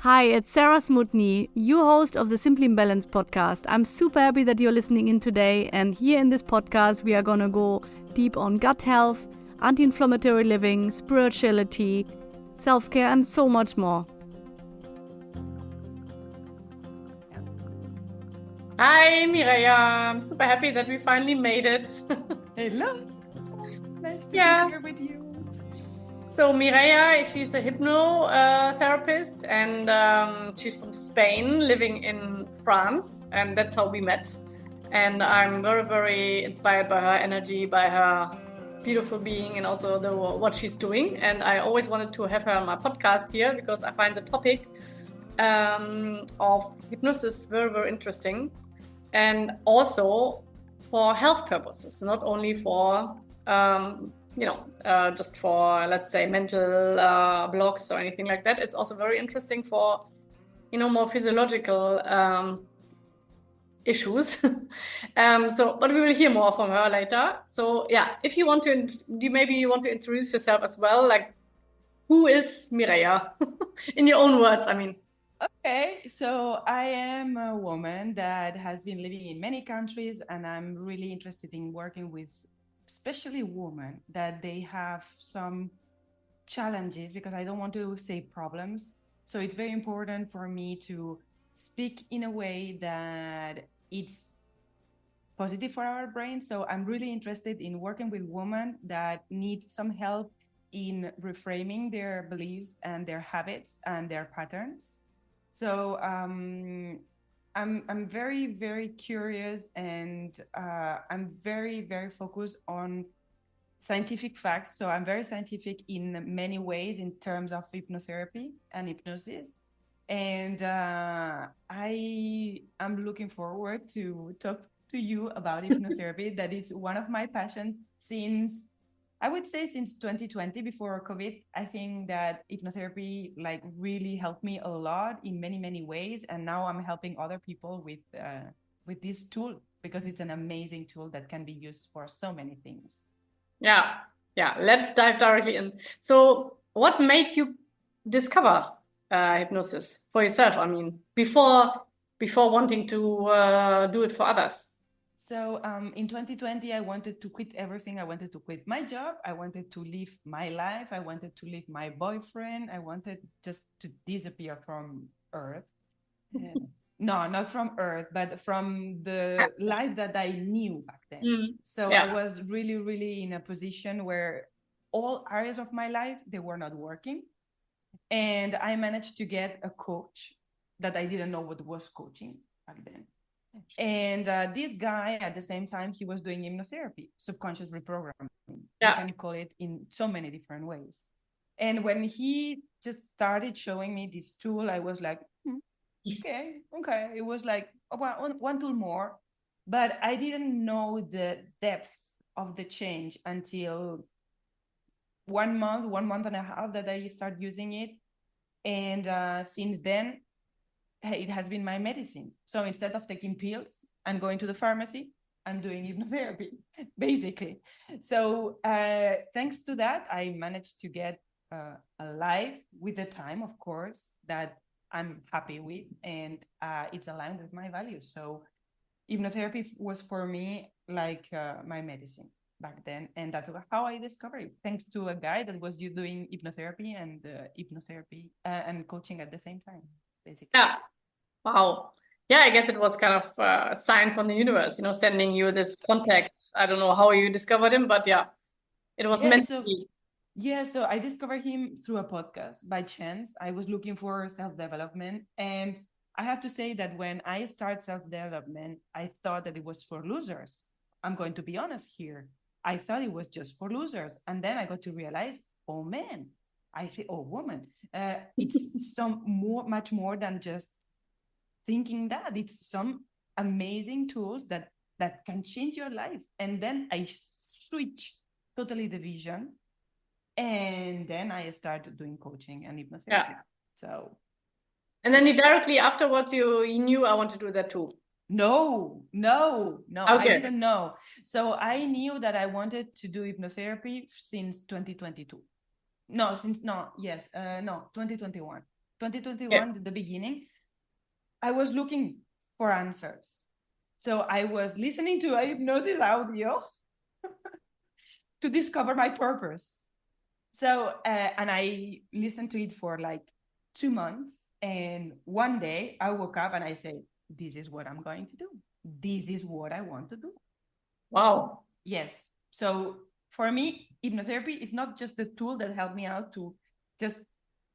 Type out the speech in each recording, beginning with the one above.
Hi, it's Sarah SMUTNY, your host of the Simply Balanced podcast. I'm super happy that you're listening in today. And here in this podcast, we are going to go deep on gut health, anti-inflammatory living, spirituality, self-care, and so much more. Hi, Mireia. I'm super happy that we finally made it. Hello. Nice to be here with you. So Mireia, she's a hypnotherapist and she's from Spain, living in France, and that's how we met. And I'm very, very inspired by her energy, by her beautiful being, and also what she's doing. And I always wanted to have her on my podcast here because I find the topic of hypnosis very, very interesting, and also for health purposes, not only for just for, let's say, mental blocks or anything like that. It's also very interesting for, more physiological issues. But we will hear more from her later. So yeah, if you want to, maybe you want to introduce yourself as well. Like, who is Mireia? In your own words, I mean. Okay, so I am a woman that has been living in many countries, and I'm really interested in working with especially women that they have some challenges, because I don't want to say problems. So it's very important for me to speak in a way that it's positive for our brain. So I'm really interested in working with women that need some help in reframing their beliefs and their habits and their patterns. So I'm very, very curious, and I'm very, very focused on scientific facts. So I'm very scientific in many ways in terms of hypnotherapy and hypnosis. And I am looking forward to talk to you about hypnotherapy. That is one of my passions since, I would say, since 2020, before COVID. I think that hypnotherapy really helped me a lot in many, many ways. And now I'm helping other people with this tool, because it's an amazing tool that can be used for so many things. Yeah. Let's dive directly in. So what made you discover hypnosis for yourself? I mean, before wanting to do it for others. So in 2020, I wanted to quit everything. I wanted to quit my job. I wanted to live my life. I wanted to leave my boyfriend. I wanted just to disappear from Earth. No, not from Earth, but from the life that I knew back then. So I was really, really in a position where all areas of my life, they were not working. And I managed to get a coach that I didn't know what was coaching back then. And this guy, at the same time, he was doing hypnotherapy, subconscious reprogramming. You can call it in so many different ways. And when he just started showing me this tool, I was like, okay. It was like one tool more. But I didn't know the depth of the change until 1 month and a half that I started using it. And since then, it has been my medicine. So instead of taking pills and going to the pharmacy, I'm doing hypnotherapy, basically. So thanks to that, I managed to get a life with the time, of course, that I'm happy with, and it's aligned with my values. So hypnotherapy was for me like my medicine back then, and that's how I discovered it, thanks to a guy that was doing hypnotherapy and coaching at the same time, basically. Yeah. Wow. Yeah, I guess it was kind of a sign from the universe, sending you this contact. I don't know how you discovered him, but yeah, it was meant to be. Yeah, so I discovered him through a podcast by chance. I was looking for self-development, and I have to say that when I start self-development, I thought that it was for losers. I'm going to be honest here. I thought it was just for losers. And then I got to realize, oh man, woman, it's much more than just thinking that. It's some amazing tools that can change your life. And then I switched totally the vision. And then I started doing coaching and hypnotherapy. And then you directly afterwards, you knew I want to do that too. No, Okay. I didn't know. So I knew that I wanted to do hypnotherapy since 2022. 2021. 2021, at the beginning, I was looking for answers. So I was listening to a hypnosis audio to discover my purpose. So, and I listened to it for like 2 months. And one day I woke up and I said, this is what I'm going to do. This is what I want to do. Wow. Yes. So for me, hypnotherapy is not just the tool that helped me out to just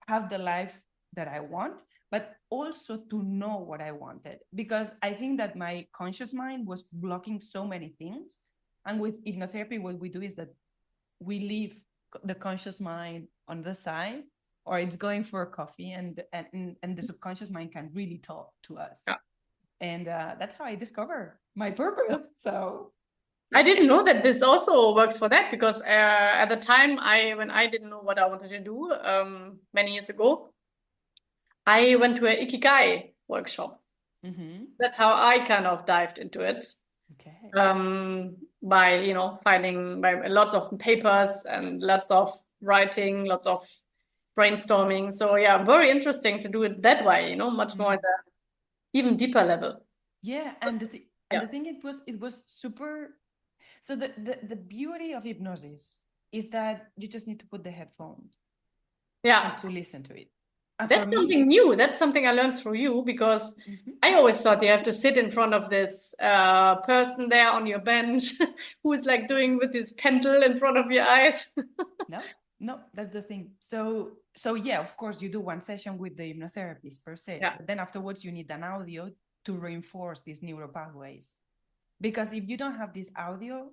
have the life that I want, but also to know what I wanted. Because I think that my conscious mind was blocking so many things. And with hypnotherapy, what we do is that we leave the conscious mind on the side, or it's going for a coffee, and the subconscious mind can really talk to us. Yeah. And that's how I discover my purpose. So I didn't know that this also works for that, because at the time when I didn't know what I wanted to do many years ago, I went to an Ikigai workshop. That's how I kind of dived into it. Okay. By finding by lots of papers and lots of writing, lots of brainstorming. So yeah, very interesting to do it that way. Much more at the even deeper level. Yeah, and the thing it was super. So the beauty of hypnosis is that you just need to put the headphones. Yeah. And to listen to it. And that's something new. That's something I learned through you, because I always thought you have to sit in front of this person there on your bench who is like doing with his pendule in front of your eyes. No, that's the thing. So yeah, of course you do one session with the hypnotherapist per se, but then afterwards you need an audio to reinforce these neural pathways. Because if you don't have this audio,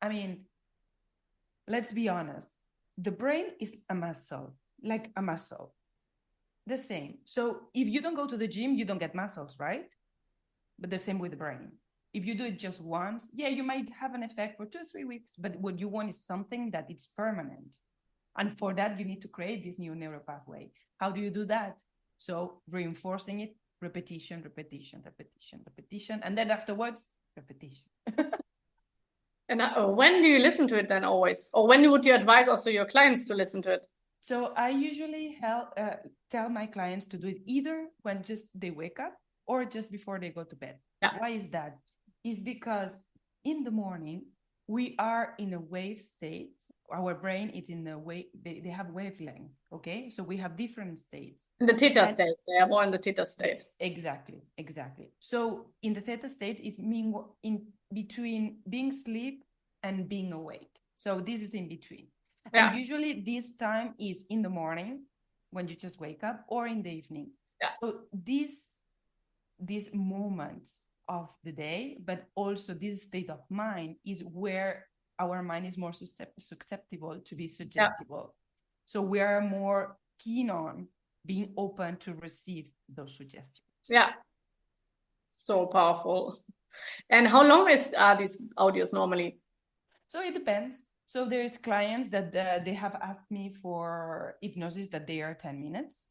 I mean, let's be honest, the brain is a muscle, like a muscle. The same. So if you don't go to the gym, you don't get muscles, right? But the same with the brain. If you do it just once, yeah, you might have an effect for 2 or 3 weeks, but what you want is something that it's permanent. And for that, you need to create this new neural pathway. How do you do that? So reinforcing it, repetition, and then afterwards, repetition. And when do you listen to it then always? Or when would you advise also your clients to listen to it? So I usually tell my clients to do it either when just they wake up or just before they go to bed. Yeah. Why is that? It's because in the morning, we are in a wave state. Our brain is in a wave, they have wavelength, okay? So we have different states. In the theta state, they are more in the theta state. Exactly. So in the theta state is in between being asleep and being awake. So this is in between. Yeah. And usually this time is in the morning when you just wake up, or in the evening. Yeah. So this moment of the day, but also this state of mind, is where our mind is more susceptible to be suggestible. Yeah. So we are more keen on being open to receive those suggestions. Yeah. So powerful. And how long are these audios normally? So it depends. So there's clients that they have asked me for hypnosis that they are 10 minutes.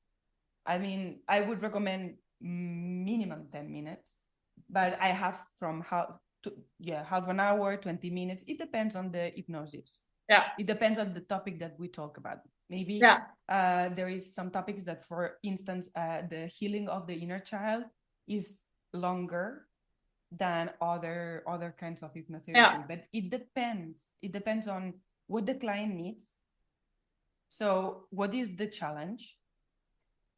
I mean, I would recommend minimum 10 minutes, but I have from half an hour, 20 minutes. It depends on the hypnosis. Yeah. It depends on the topic that we talk about. Maybe there is some topics that, for instance, the healing of the inner child is longer than other kinds of hypnotherapy. Yeah. But it depends on what the client needs. So what is the challenge?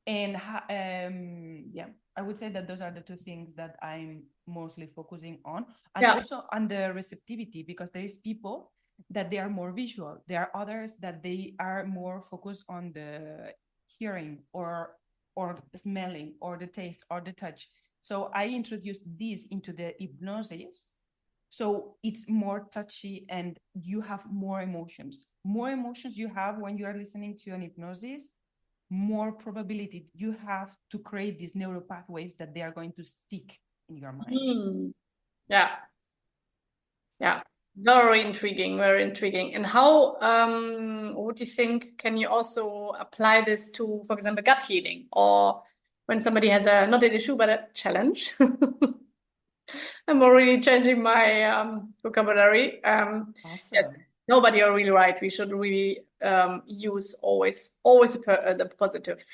And I would say that those are the two things that I'm mostly focusing on. And also on the receptivity, because there is people that they are more visual. There are others that they are more focused on the hearing or smelling or the taste or the touch. So I introduced this into the hypnosis. So it's more touchy and you have more emotions. More emotions you have when you are listening to an hypnosis, more probability you have to create these neural pathways that they are going to stick in your mind. Yeah. Very intriguing. And how would you think, can you also apply this to, for example, gut healing, or when somebody has not an issue but a challenge? I'm already changing my vocabulary. Awesome. Nobody are really right. We should really use always the positive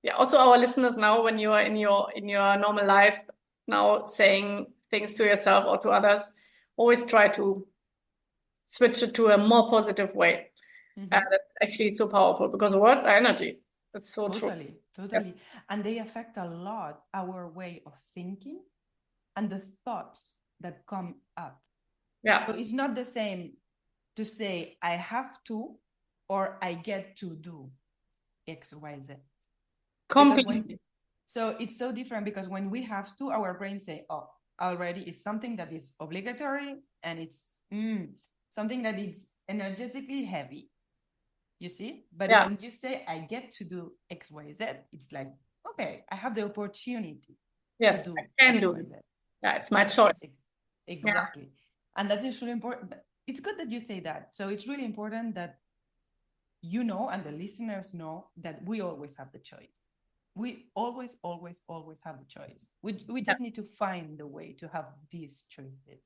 yeah, also our listeners now, when you are in your normal life now saying things to yourself or to others, always try to switch it to a more positive way. That's actually so powerful because words are energy. That's so true. Totally. And they affect a lot our way of thinking and the thoughts that come up. Yeah. So it's not the same to say I have to or I get to do X, Y, Z. Completely. So it's so different because when we have to, our brains say, oh, already it's something that is obligatory and it's something that is energetically heavy. You see? But when you say I get to do X, Y, Z, it's like, okay, I have the opportunity to do I can X, do it. Yeah, it's my choice. Exactly. Yeah. And that is really important. But it's good that you say that. So it's really important that you know, and the listeners know, that we always have the choice. We always have a choice. We just need to find the way to have these choices.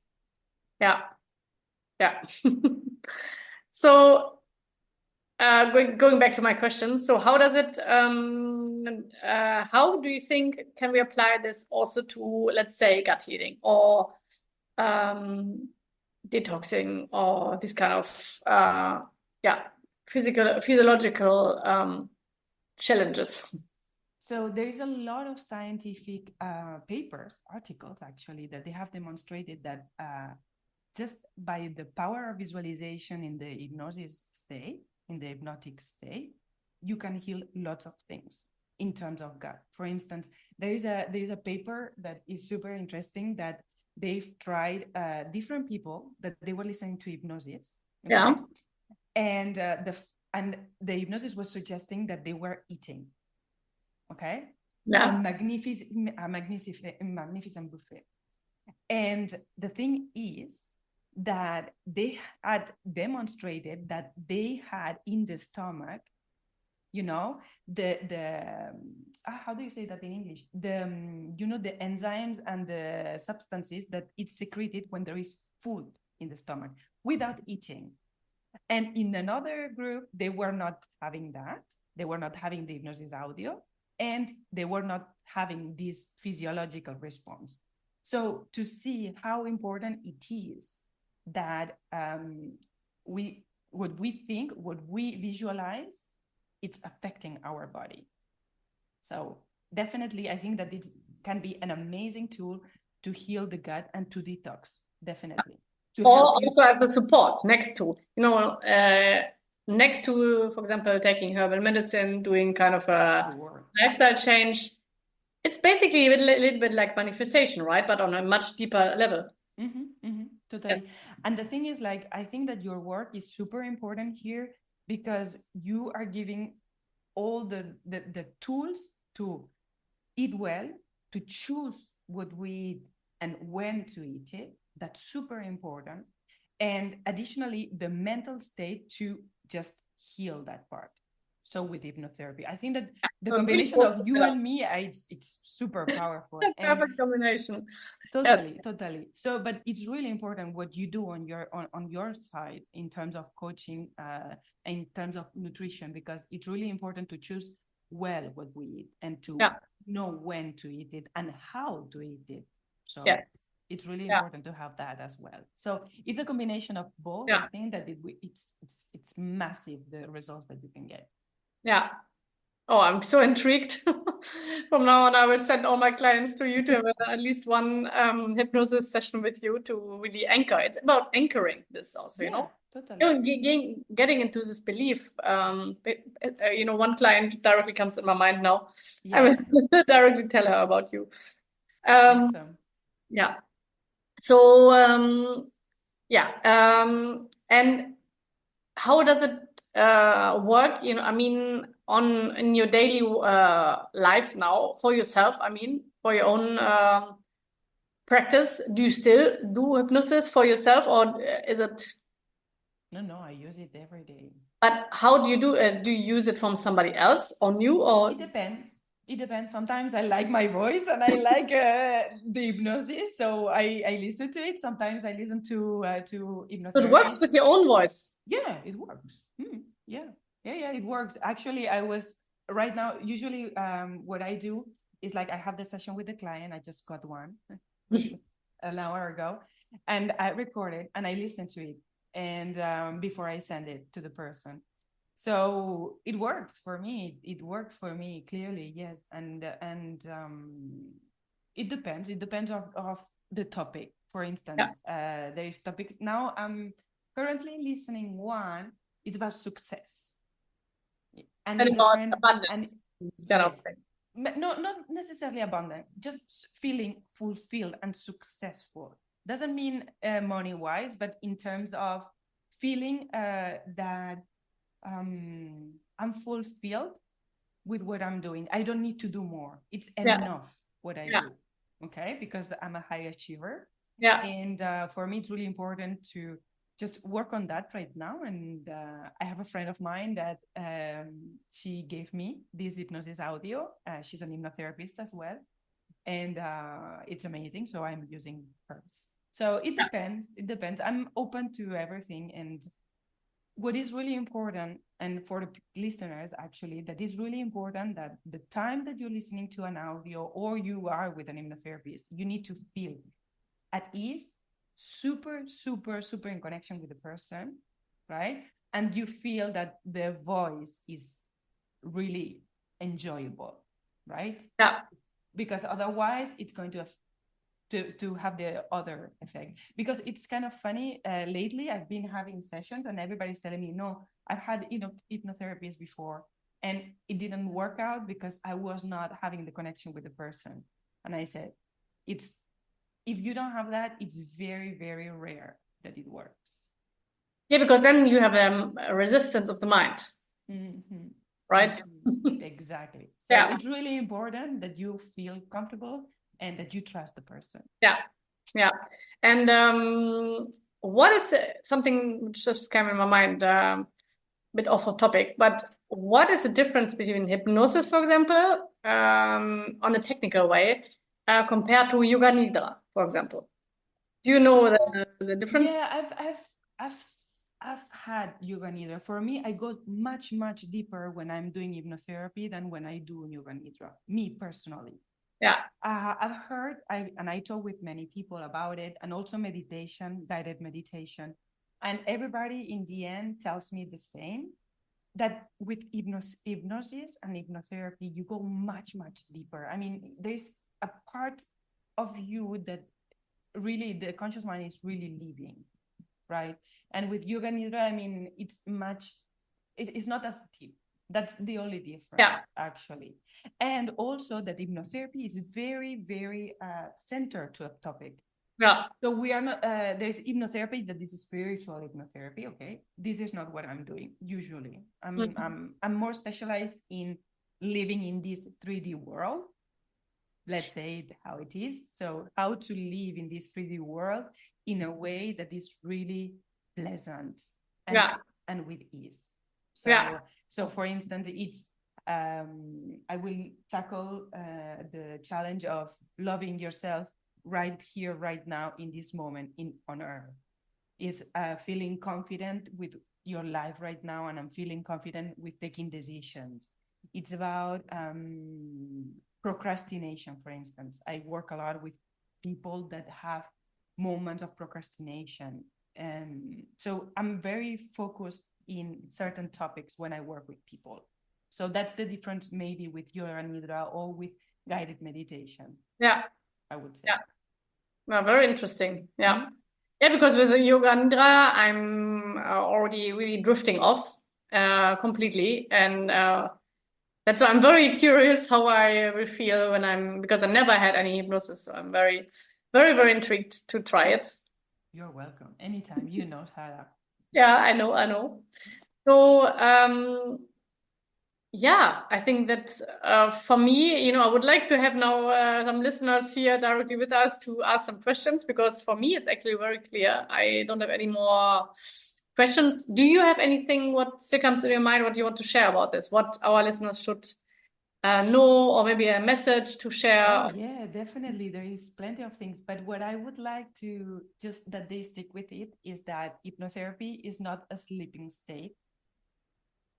Yeah. So going back to my question, so how does it how do you think can we apply this also to, let's say, gut healing or detoxing or this kind of physiological challenges? So there is a lot of scientific articles actually, that they have demonstrated that just by the power of visualization in the hypnosis state, in the hypnotic state, you can heal lots of things in terms of gut. For instance, there is a paper that is super interesting that they've tried different people that they were listening to hypnosis. Okay? Yeah. And the hypnosis was suggesting that they were eating. Okay. Yeah. A magnificent buffet. And the thing is that they had demonstrated that they had in the stomach, you know, how do you say that in English? The enzymes and the substances that it's secreted when there is food in the stomach without eating. And in another group, they were not having that. They were not having the hypnosis audio, and they were not having this physiological response. So to see how important it is that what we think, what we visualize, it's affecting our body. So definitely, I think that it can be an amazing tool to heal the gut and to detox, definitely. Or also have the support next to, next to, for example, taking herbal medicine, doing kind of a lifestyle change. It's basically a little bit like manifestation, right? But on a much deeper level. Totally. Yeah. And the thing is, like, I think that your work is super important here because you are giving all the tools to eat well, to choose what we eat and when to eat it. That's super important. And additionally, the mental state to just heal that part. So with hypnotherapy, I think that the combination of you and me, it's super powerful. Perfect combination. Totally. So, but it's really important what you do on your side in terms of coaching, in terms of nutrition, because it's really important to choose well what we eat and to know when to eat it and how to eat it. So it's really important to have that as well. So it's a combination of both. I think that it's massive, the results that you can get. Yeah. Oh, I'm so intrigued. From now on, I will send all my clients to you to have at least one hypnosis session with you to really anchor. It's about anchoring this also, Totally. Getting into this belief. One client directly comes in my mind now. Yeah. I will directly tell her about you. Awesome. Yeah. So, and how does it work? In your daily life now for yourself, for your own practice, do you still do hypnosis for yourself, or is it? No, I use it every day. But how do you do it? Do you use it from somebody else on you, or? It depends. Sometimes I like my voice and I like the hypnosis, so I listen to it. Sometimes I listen to hypnotherapy. So it works with your own voice? Yeah, it works. Yeah, it works. Actually, I was right now, usually what I do is like I have the session with the client. I just got one an hour ago, and I record it and I listen to it, and before I send it to the person. So it works for me. It works for me clearly, yes. And it depends. It depends of the topic. For instance, there is topics now. I'm currently listening one. It's about success, and And it's a about friend. abundance, kind of thing. No, not necessarily abundant. Just feeling fulfilled and successful. Doesn't mean money wise, but in terms of feeling that I'm fulfilled with what I'm doing. I don't need to do more. It's enough what I do. Okay, because I'm a high achiever. Yeah. And for me, it's really important to just work on that right now. And I have a friend of mine that she gave me this hypnosis audio. She's an hypnotherapist as well. And it's amazing. So I'm using hers. So it depends. It depends. I'm open to everything. And what is really important, and for the listeners, actually, that is really important, that the time that you're listening to an audio or you are with an hypnotherapist, you need to feel at ease, super, super, super in connection with the person, right? And you feel that the voice is really enjoyable, right? Yeah. Because otherwise it's going to have the other effect. Because it's kind of funny, lately I've been having sessions and everybody's telling me, no, I've had hypnotherapies before and it didn't work out because I was not having the connection with the person. And I said, if you don't have that, it's very, very rare that it works. Yeah, because then you have a resistance of the mind. Mm-hmm. Right? Mm-hmm. Exactly. So it's really important that you feel comfortable and that you trust the person. Yeah. Yeah. And what is something which just came in my mind, a bit off of topic, but what is the difference between hypnosis, for example, on a technical way, compared to yoga nidra, for example? Do you know the difference? Yeah, I've had yoga nidra. For me, I go much, much deeper when I'm doing hypnotherapy than when I do yoga nidra, me personally. Yeah. I've heard, and I talk with many people about it, and also meditation, guided meditation. And everybody in the end tells me the same, that with hypnosis and hypnotherapy, you go much, much deeper. I mean, there's a part of you that really the conscious mind is really living, right? And with yoga nidra, I mean, it's not as deep. That's the only difference, actually. And also that hypnotherapy is very, very centered to a topic. Yeah. So we are not, there's hypnotherapy that is spiritual hypnotherapy, okay? This is not what I'm doing, usually. I'm more specialized in living in this 3D world. Let's say how it is. So how to live in this 3D world in a way that is really pleasant and with ease. So for instance, it's I will tackle the challenge of loving yourself right here, right now, in this moment on earth. Is feeling confident with your life right now, and I'm feeling confident with taking decisions. It's about procrastination, for instance. I work a lot with people that have moments of procrastination. So I'm very focused in certain topics when I work with people. So that's the difference maybe with yoga nidra or with guided meditation. Yeah. I would say. Yeah. Well, very interesting. Yeah. Mm-hmm. Yeah, because with the yoga nidra, I'm already really drifting off completely. And that's why I'm very curious how I will feel because I never had any hypnosis. So I'm very, very, very intrigued to try it. You're welcome. Anytime, Sarah. Yeah, I know. So, yeah, I think that for me, I would like to have now some listeners here directly with us to ask some questions, because for me, it's actually very clear. I don't have any more questions. Do you have anything what still comes to your mind, what you want to share about this, what our listeners should know, or maybe a message to share? Oh, yeah, definitely. There is plenty of things. But what I would like to just that they stick with it is that hypnotherapy is not a sleeping state,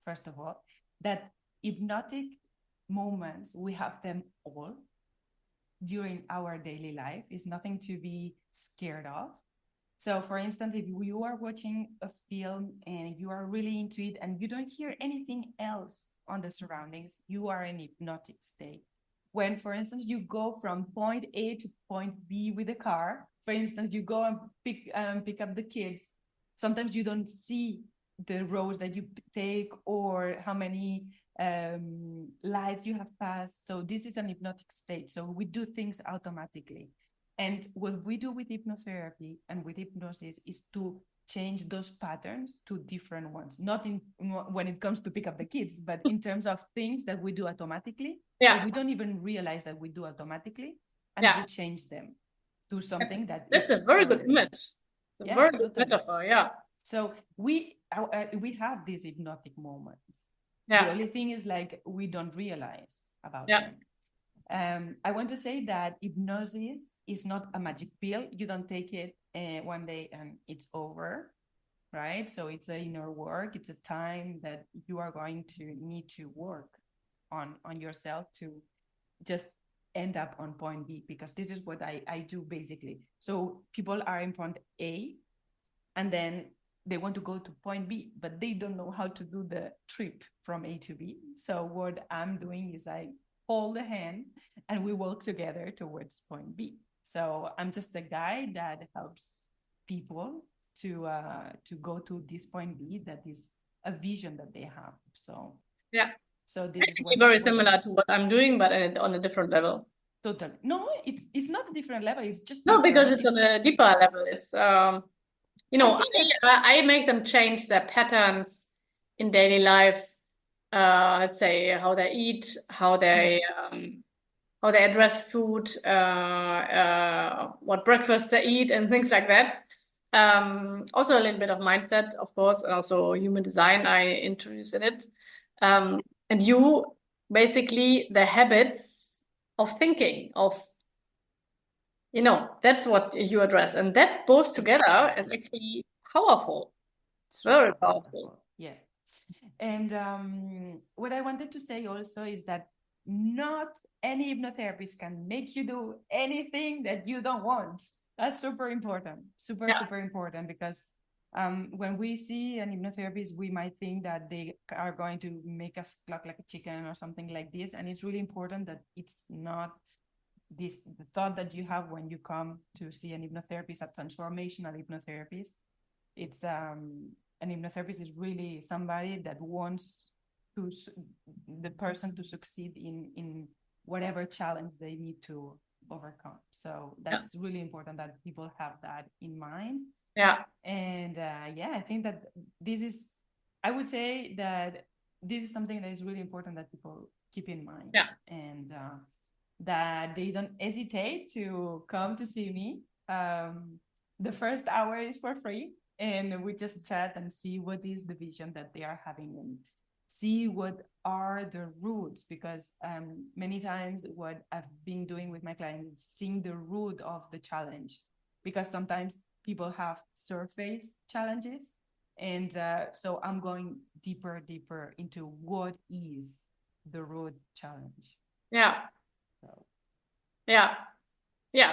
first of all. That hypnotic moments, we have them all during our daily life. It's nothing to be scared of. So for instance, if you are watching a film and you are really into it and you don't hear anything else on the surroundings, you are in hypnotic state. When, for instance, you go from point A to point B with a car, for instance, you go and pick up the kids, sometimes you don't see the roads that you take or how many lives you have passed. So this is an hypnotic state. So we do things automatically. And what we do with hypnotherapy and with hypnosis is to change those patterns to different ones, not in when it comes to pick up the kids, but in terms of things that we do automatically. Yeah. We don't even realize that we do automatically, and we change them to something that's a very good image. Very good metaphor. Yeah. So we have these hypnotic moments. Yeah. The only thing is like we don't realize about them. I want to say that hypnosis is not a magic pill. You don't take it one day and it's over, right? So it's an inner work. It's a time that you are going to need to work on yourself to just end up on point B, because this is what I do basically. So people are in point A and then they want to go to point B, but they don't know how to do the trip from A to B. So what I'm doing is I hold the hand and we walk together towards point B. So I'm just a guide that helps people to go to this point B, that is a vision that they have. So so this is very similar to what I'm doing, but on a different level. Totally. No, it's not a different level. It's just because it's on a deeper level. It's I make them change their patterns in daily life. Let's say how they eat, how they address food, what breakfast they eat, and things like that. Also a little bit of mindset, of course, and also human design I introduced in it. And you basically the habits of thinking of, that's what you address, and that both together is actually powerful, very powerful. Yeah. And what I wanted to say also is that not any hypnotherapist can make you do anything that you don't want. That's super important, super important, because when we see an hypnotherapist, we might think that they are going to make us cluck like a chicken or something like this. And it's really important that it's not the thought that you have when you come to see an hypnotherapist, a transformational hypnotherapist. It's an hypnotherapist is really somebody that wants the person to succeed in whatever challenge they need to overcome. So that's really important that people have that in mind. And I think that I would say that this is something that is really important that people keep in mind. And that they don't hesitate to come to see me. The first hour is for free, and we just chat and see what is the vision that they are having and see what are the roots, because many times what I've been doing with my clients is seeing the root of the challenge, because sometimes people have surface challenges, and so I'm going deeper into what is the root challenge.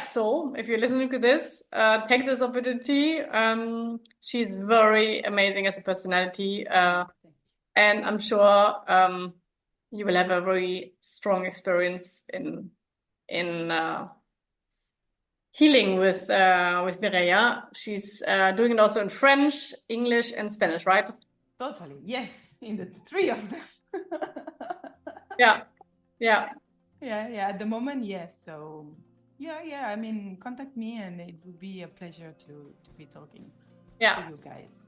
So if you're listening to this, take this opportunity. She's very amazing as a personality, and I'm sure you will have a very strong experience in healing with Mireia. She's doing it also in French, English, and Spanish, right? Totally, yes, in the three of them. Yeah, at the moment, yes. So I mean, contact me and it would be a pleasure to be talking to you guys.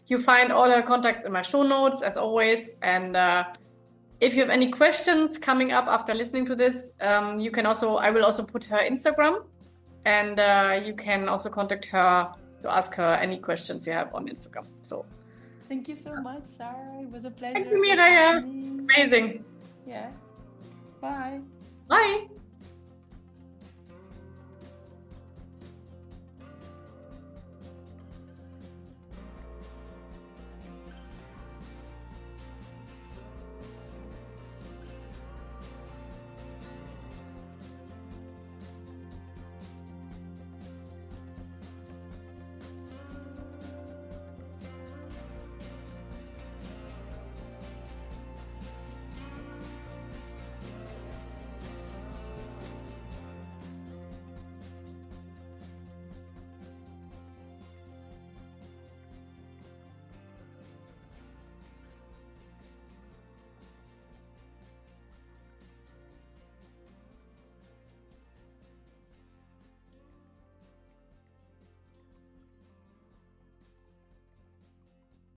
You find all her contacts in my show notes as always, and if you have any questions coming up after listening to this, you can also, I will also put her Instagram, and you can also contact her to ask her any questions you have on Instagram. So thank you so much, Sarah. It was a pleasure. Thank you, Mireia. Amazing. Yeah. Bye. Bye.